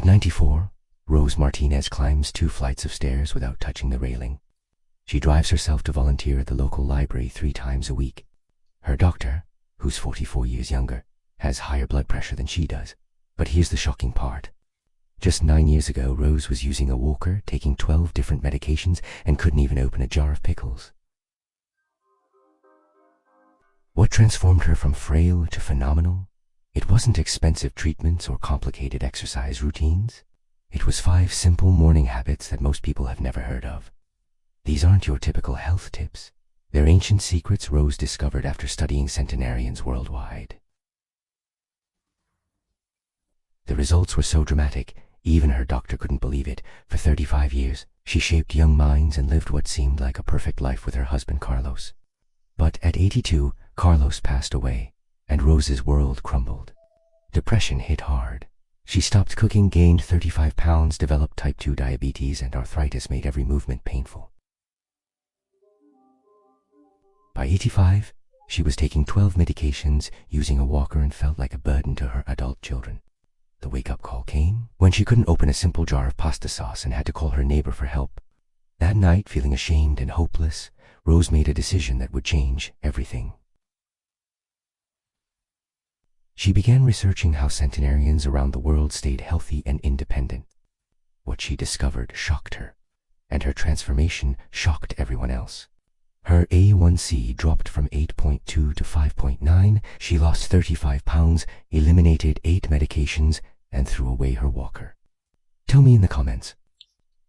94, Rose Martinez climbs 2 flights of stairs without touching the railing. She drives herself to volunteer at the local library 3 times a week. Her doctor, who's 44 years younger, has higher blood pressure than she does. But here's the shocking part. Just 9 years ago, Rose was using a walker, taking 12 different medications, and couldn't even open a jar of pickles. What transformed her from frail to phenomenal? It wasn't expensive treatments or complicated exercise routines. It was 5 simple morning habits that most people have never heard of. These aren't your typical health tips. They're ancient secrets Rose discovered after studying centenarians worldwide. The results were so dramatic, even her doctor couldn't believe it. For 35 years, she shaped young minds and lived what seemed like a perfect life with her husband Carlos. But at 82, Carlos passed away, and Rose's world crumbled. Depression hit hard. She stopped cooking, gained 35 pounds, developed type 2 diabetes, and arthritis made every movement painful. By 85, she was taking 12 medications, using a walker, and felt like a burden to her adult children. The wake-up call came when she couldn't open a simple jar of pasta sauce and had to call her neighbor for help. That night, feeling ashamed and hopeless, Rose made a decision that would change everything. She began researching how centenarians around the world stayed healthy and independent. What she discovered shocked her, and her transformation shocked everyone else. Her A1C dropped from 8.2 to 5.9, she lost 35 pounds, eliminated 8 medications, and threw away her walker. Tell me in the comments,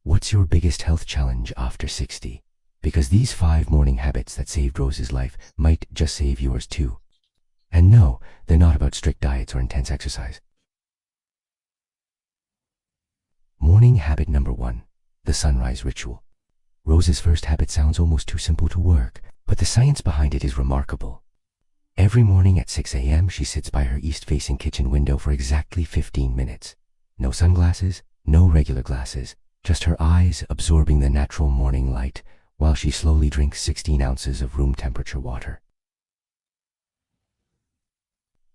what's your biggest health challenge after 60? Because these 5 morning habits that saved Rose's life might just save yours too. And no, they're not about strict diets or intense exercise. Morning habit number 1, the sunrise ritual. Rose's first habit sounds almost too simple to work, but the science behind it is remarkable. Every morning at 6 a.m. she sits by her east-facing kitchen window for exactly 15 minutes. No sunglasses, no regular glasses, just her eyes absorbing the natural morning light while she slowly drinks 16 ounces of room-temperature water.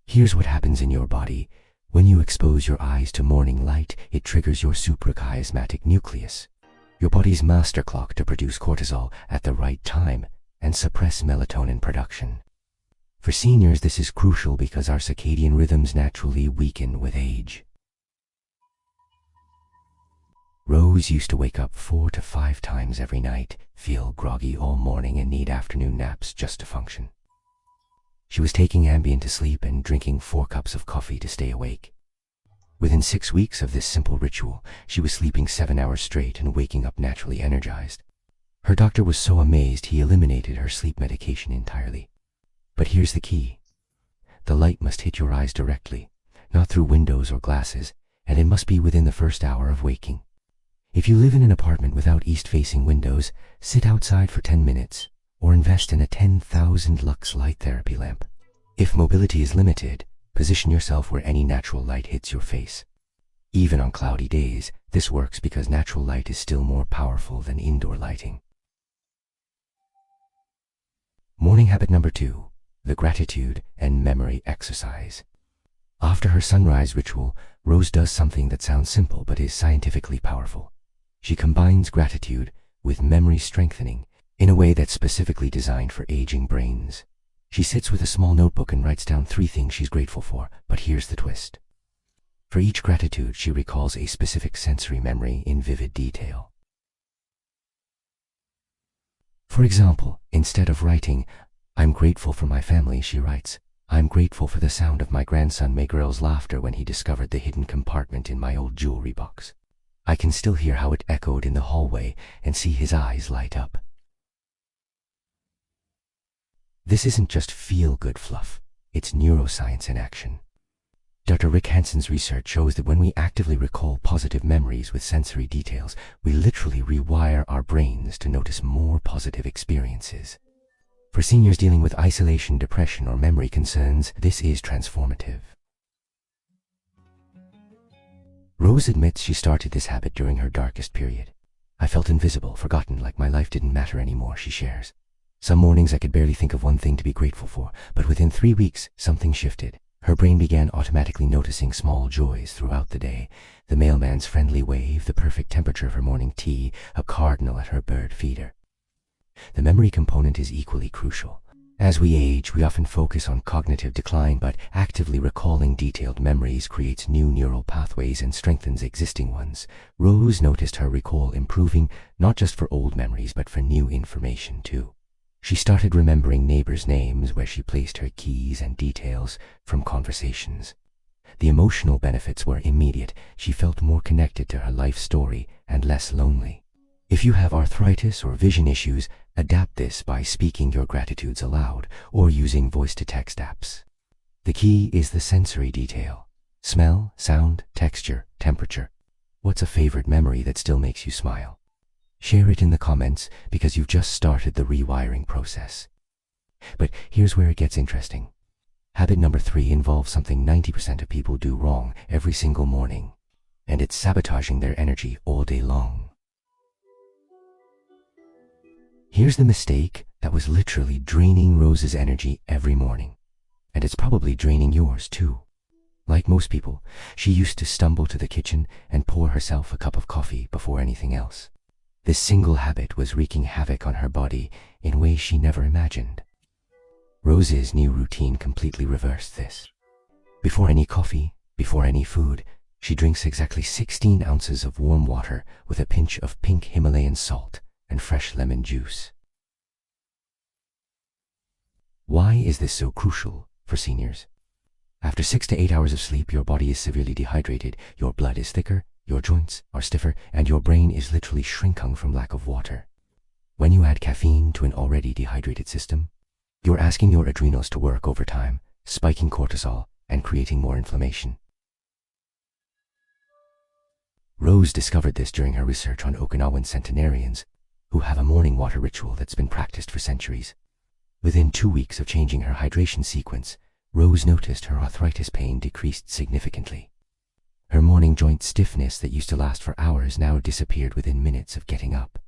Here's what happens in your body. When you expose your eyes to morning light, it triggers your suprachiasmatic nucleus, your body's master clock to produce cortisol at the right time and suppress melatonin production. For seniors, this is crucial because our circadian rhythms naturally weaken with age. Rose used to wake up 4 to 5 times every night, feel groggy all morning, and need afternoon naps just to function. She was taking Ambien to sleep and drinking 4 cups of coffee to stay awake. Within 6 weeks of this simple ritual, she was sleeping 7 hours straight and waking up naturally energized. Her doctor was so amazed he eliminated her sleep medication entirely. But here's the key. The light must hit your eyes directly, not through windows or glasses, and it must be within the first hour of waking. If you live in an apartment without east-facing windows, sit outside for 10 minutes, or invest in a 10,000 lux light therapy lamp. If mobility is limited, position yourself where any natural light hits your face. Even on cloudy days, this works because natural light is still more powerful than indoor lighting. Morning habit number 2, the gratitude and memory exercise. After her sunrise ritual, Rose does something that sounds simple but is scientifically powerful. She combines gratitude with memory strengthening in a way that's specifically designed for aging brains. She sits with a small notebook and writes down 3 things she's grateful for, but here's the twist. For each gratitude, she recalls a specific sensory memory in vivid detail. For example, instead of writing, "I'm grateful for my family," she writes, "I'm grateful for the sound of my grandson Miguel's laughter when he discovered the hidden compartment in my old jewelry box. I can still hear how it echoed in the hallway and see his eyes light up." This isn't just feel-good fluff, it's neuroscience in action. Dr. Rick Hanson's research shows that when we actively recall positive memories with sensory details, we literally rewire our brains to notice more positive experiences. For seniors dealing with isolation, depression, or memory concerns, this is transformative. Rose admits she started this habit during her darkest period. "I felt invisible, forgotten, like my life didn't matter anymore," she shares. "Some mornings I could barely think of one thing to be grateful for, but within 3 weeks, something shifted. Her brain began automatically noticing small joys throughout the day: the mailman's friendly wave, the perfect temperature of her morning tea, a cardinal at her bird feeder. The memory component is equally crucial. As we age, we often focus on cognitive decline, but actively recalling detailed memories creates new neural pathways and strengthens existing ones. Rose noticed her recall improving, not just for old memories, but for new information too. She started remembering neighbors' names, where she placed her keys, and details from conversations. The emotional benefits were immediate. She felt more connected to her life story and less lonely. If you have arthritis or vision issues, adapt this by speaking your gratitudes aloud or using voice-to-text apps. The key is the sensory detail: smell, sound, texture, temperature. What's a favorite memory that still makes you smile? Share it in the comments, because you've just started the rewiring process. But here's where it gets interesting. Habit number 3 involves something 90% of people do wrong every single morning, and it's sabotaging their energy all day long. Here's the mistake that was literally draining Rose's energy every morning, and it's probably draining yours too. Like most people, she used to stumble to the kitchen and pour herself a cup of coffee before anything else. This single habit was wreaking havoc on her body in ways she never imagined. Rose's new routine completely reversed this. Before any coffee, before any food, she drinks exactly 16 ounces of warm water with a pinch of pink Himalayan salt and fresh lemon juice. Why is this so crucial for seniors? After 6 to 8 hours of sleep, your body is severely dehydrated, your blood is thicker, your joints are stiffer, and your brain is literally shrinking from lack of water. When you add caffeine to an already dehydrated system, you're asking your adrenals to work overtime, spiking cortisol and creating more inflammation. Rose discovered this during her research on Okinawan centenarians, who have a morning water ritual that's been practiced for centuries. Within 2 weeks of changing her hydration sequence, Rose noticed her arthritis pain decreased significantly. Her morning joint stiffness that used to last for hours now disappeared within minutes of getting up.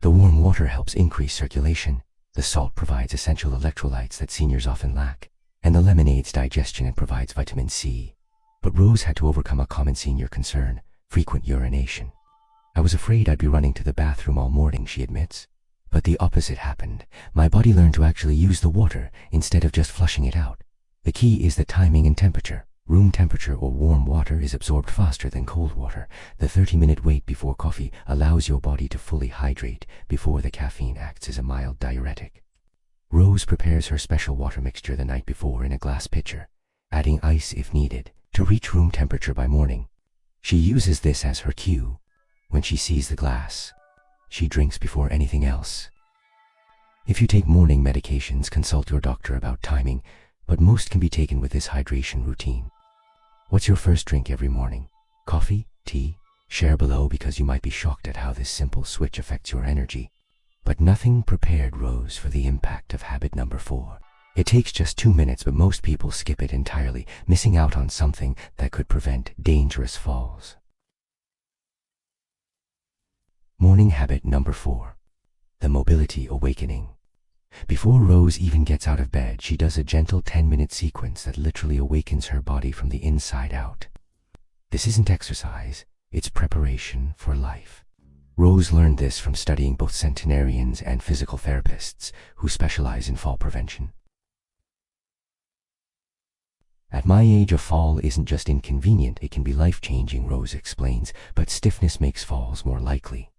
The warm water helps increase circulation, the salt provides essential electrolytes that seniors often lack, and the lemon aids digestion and provides vitamin C. But Rose had to overcome a common senior concern: frequent urination. "I was afraid I'd be running to the bathroom all morning," she admits. But the opposite happened. "My body learned to actually use the water instead of just flushing it out." The key is the timing and temperature. Room temperature or warm water is absorbed faster than cold water. The 30-minute wait before coffee allows your body to fully hydrate before the caffeine acts as a mild diuretic. Rose prepares her special water mixture the night before in a glass pitcher, adding ice if needed, to reach room temperature by morning. She uses this as her cue. When she sees the glass, she drinks before anything else. If you take morning medications, consult your doctor about timing, but most can be taken with this hydration routine. What's your first drink every morning? Coffee? Tea? Share below, because you might be shocked at how this simple switch affects your energy. But nothing prepared Rose for the impact of habit number 4. It takes just 2 minutes, but most people skip it entirely, missing out on something that could prevent dangerous falls. Morning habit number 4. The mobility awakening. Before Rose even gets out of bed, she does a gentle 10-minute sequence that literally awakens her body from the inside out. This isn't exercise, it's preparation for life. Rose learned this from studying both centenarians and physical therapists who specialize in fall prevention. "At my age, a fall isn't just inconvenient, it can be life-changing," Rose explains, but stiffness makes falls more likely.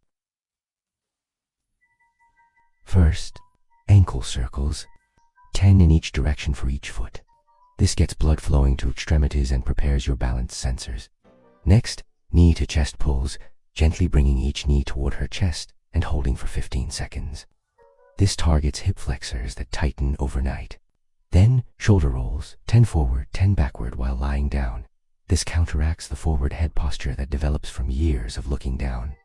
First, ankle circles, 10 in each direction for each foot. This gets blood flowing to extremities and prepares your balance sensors. Next, knee to chest pulls, gently bringing each knee toward her chest and holding for 15 seconds. This targets hip flexors that tighten overnight. Then, shoulder rolls, 10 forward, 10 backward while lying down. This counteracts the forward head posture that develops from years of looking down.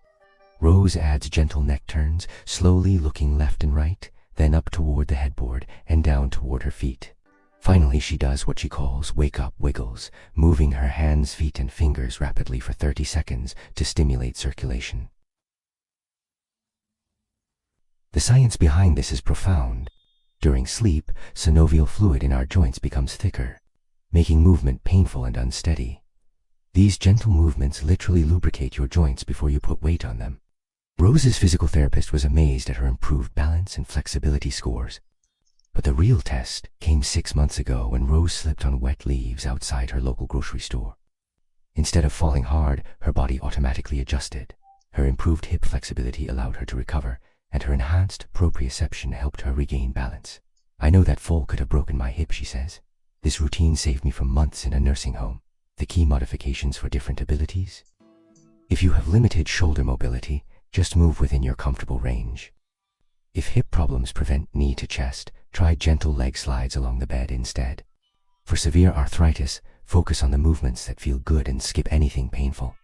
Rose adds gentle neck turns, slowly looking left and right, then up toward the headboard and down toward her feet. Finally, she does what she calls wake-up wiggles, moving her hands, feet, and fingers rapidly for 30 seconds to stimulate circulation. The science behind this is profound. During sleep, synovial fluid in our joints becomes thicker. making movement painful and unsteady. These gentle movements literally lubricate your joints before you put weight on them. Rose's physical therapist was amazed at her improved balance and flexibility scores. But the real test came 6 months ago when Rose slipped on wet leaves outside her local grocery store. Instead of falling hard, her body automatically adjusted. Her improved hip flexibility allowed her to recover, and her enhanced proprioception helped her regain balance. "I know that fall could have broken my hip," she says. "This routine saved me from months in a nursing home." The key modifications for different abilities? If you have limited shoulder mobility, just move within your comfortable range. If hip problems prevent knee to chest, try gentle leg slides along the bed instead. For severe arthritis, focus on the movements that feel good and skip anything painful.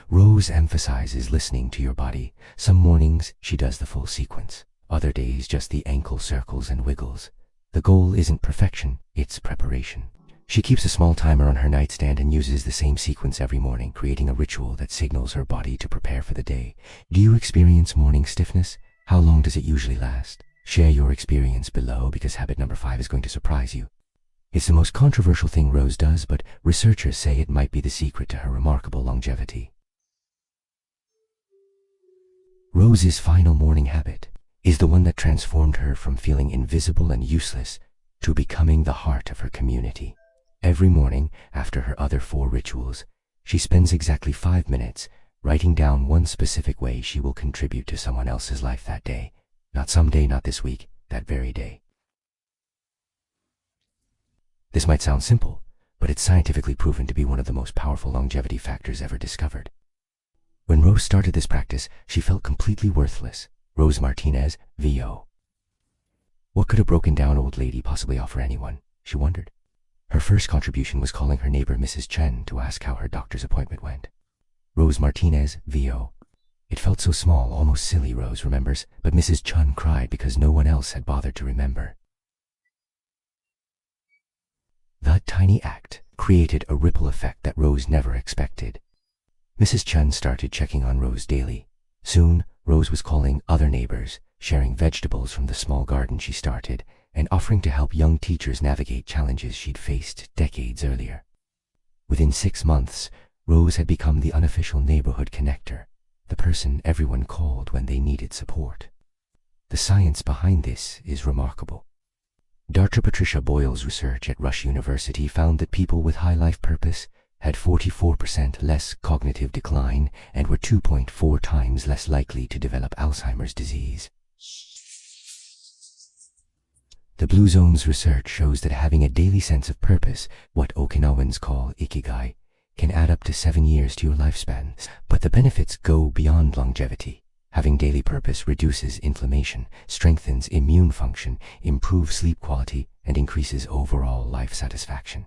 Rose emphasizes listening to your body. Some mornings she does the full sequence, other days just the ankle circles and wiggles. The goal isn't perfection, it's preparation. She keeps a small timer on her nightstand and uses the same sequence every morning, creating a ritual that signals her body to prepare for the day. Do you experience morning stiffness? How long does it usually last? Share your experience below because habit number 5 is going to surprise you. It's the most controversial thing Rose does, but researchers say it might be the secret to her remarkable longevity. Rose's final morning habit is the one that transformed her from feeling invisible and useless to becoming the heart of her community. Every morning, after her other 4 rituals, she spends exactly 5 minutes writing down one specific way she will contribute to someone else's life that day. Not someday, not this week, that very day. This might sound simple, but it's scientifically proven to be one of the most powerful longevity factors ever discovered. When Rose started this practice, she felt completely worthless. Rose Martinez, VO. What could a broken-down old lady possibly offer anyone? She wondered. Her first contribution was calling her neighbor Mrs. Chen to ask how her doctor's appointment went. Rose Martinez, VO. It felt so small, almost silly, Rose remembers, but Mrs. Chen cried because no one else had bothered to remember. That tiny act created a ripple effect that Rose never expected. Mrs. Chen started checking on Rose daily. Soon, Rose was calling other neighbors, sharing vegetables from the small garden she started, and offering to help young teachers navigate challenges she'd faced decades earlier. Within 6 months, Rose had become the unofficial neighborhood connector, the person everyone called when they needed support. The science behind this is remarkable. Dr. Patricia Boyle's research at Rush University found that people with high life purpose had 44% less cognitive decline and were 2.4 times less likely to develop Alzheimer's disease. The Blue Zone's research shows that having a daily sense of purpose, what Okinawans call ikigai, can add up to 7 years to your lifespan. But the benefits go beyond longevity. Having daily purpose reduces inflammation, strengthens immune function, improves sleep quality, and increases overall life satisfaction.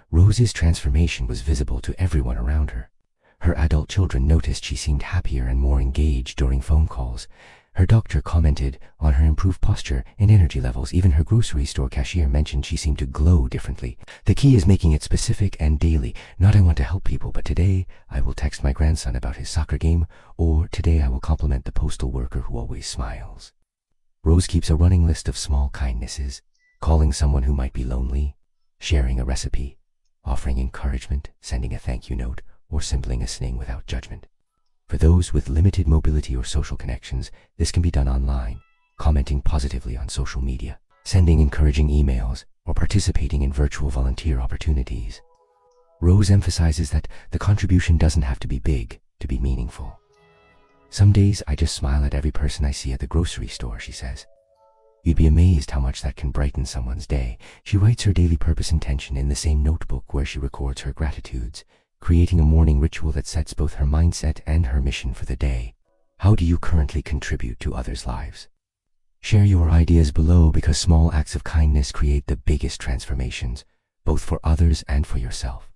Rose's transformation was visible to everyone around her. Her adult children noticed she seemed happier and more engaged during phone calls. Her doctor commented on her improved posture and energy levels. Even her grocery store cashier mentioned she seemed to glow differently. The key is making it specific and daily. Not "I want to help people, but today I will text my grandson about his soccer game," or "today I will compliment the postal worker who always smiles." Rose keeps a running list of small kindnesses: calling someone who might be lonely, sharing a recipe, offering encouragement, sending a thank you note, or simply listening without judgment. For those with limited mobility or social connections, this can be done online, commenting positively on social media, sending encouraging emails, or participating in virtual volunteer opportunities. Rose emphasizes that the contribution doesn't have to be big to be meaningful. "Some days I just smile at every person I see at the grocery store," she says. You'd be amazed how much that can brighten someone's day. She writes her daily purpose intention in the same notebook where she records her gratitudes, creating a morning ritual that sets both her mindset and her mission for the day. How do you currently contribute to others' lives? Share your ideas below because small acts of kindness create the biggest transformations, both for others and for yourself.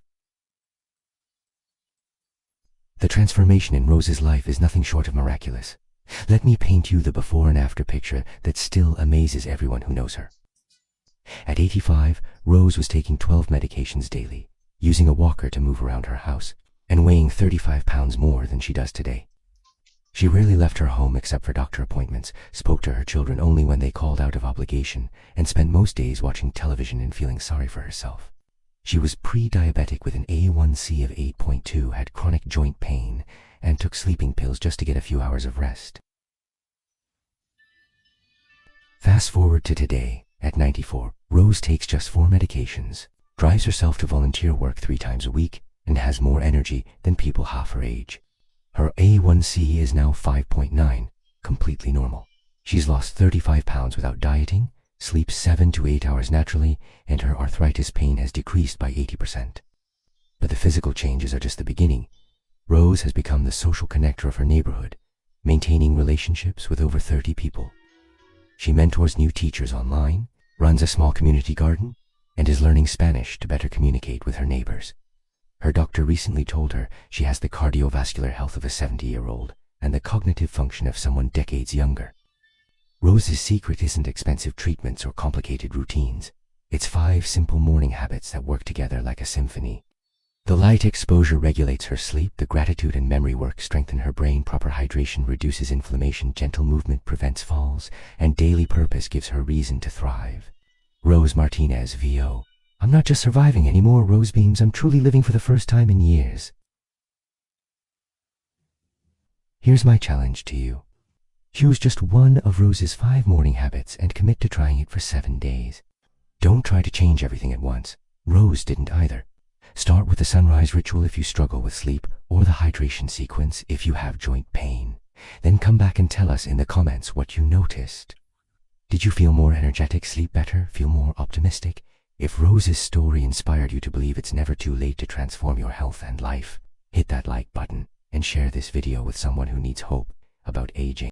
The transformation in Rose's life is nothing short of miraculous. Let me paint you the before and after picture that still amazes everyone who knows her. At 85, Rose was taking 12 medications daily, using a walker to move around her house, and weighing 35 pounds more than she does today. She rarely left her home except for doctor appointments, spoke to her children only when they called out of obligation, and spent most days watching television and feeling sorry for herself. She was pre-diabetic with an A1C of 8.2, had chronic joint pain, and took sleeping pills just to get a few hours of rest. Fast forward to today, at 94, Rose takes just 4 medications, drives herself to volunteer work 3 times a week, and has more energy than people half her age. Her A1C is now 5.9, completely normal. She's lost 35 pounds without dieting, sleeps 7 to 8 hours naturally, and her arthritis pain has decreased by 80%. But the physical changes are just the beginning. Rose has become the social connector of her neighborhood, maintaining relationships with over 30 people. She mentors new teachers online, runs a small community garden, and is learning Spanish to better communicate with her neighbors. Her doctor recently told her she has the cardiovascular health of a 70-year-old and the cognitive function of someone decades younger. Rose's secret isn't expensive treatments or complicated routines. It's 5 simple morning habits that work together like a symphony. The light exposure regulates her sleep, the gratitude and memory work strengthen her brain, proper hydration reduces inflammation, gentle movement prevents falls, and daily purpose gives her reason to thrive. Rose Martinez, VO. I'm not just surviving anymore, Rose beams. I'm truly living for the first time in years. Here's my challenge to you. Choose just one of Rose's 5 morning habits and commit to trying it for 7 days. Don't try to change everything at once. Rose didn't either. Start with the sunrise ritual if you struggle with sleep, or the hydration sequence if you have joint pain. Then come back and tell us in the comments what you noticed. Did you feel more energetic, sleep better, feel more optimistic? If Rose's story inspired you to believe it's never too late to transform your health and life, hit that like button and share this video with someone who needs hope about aging.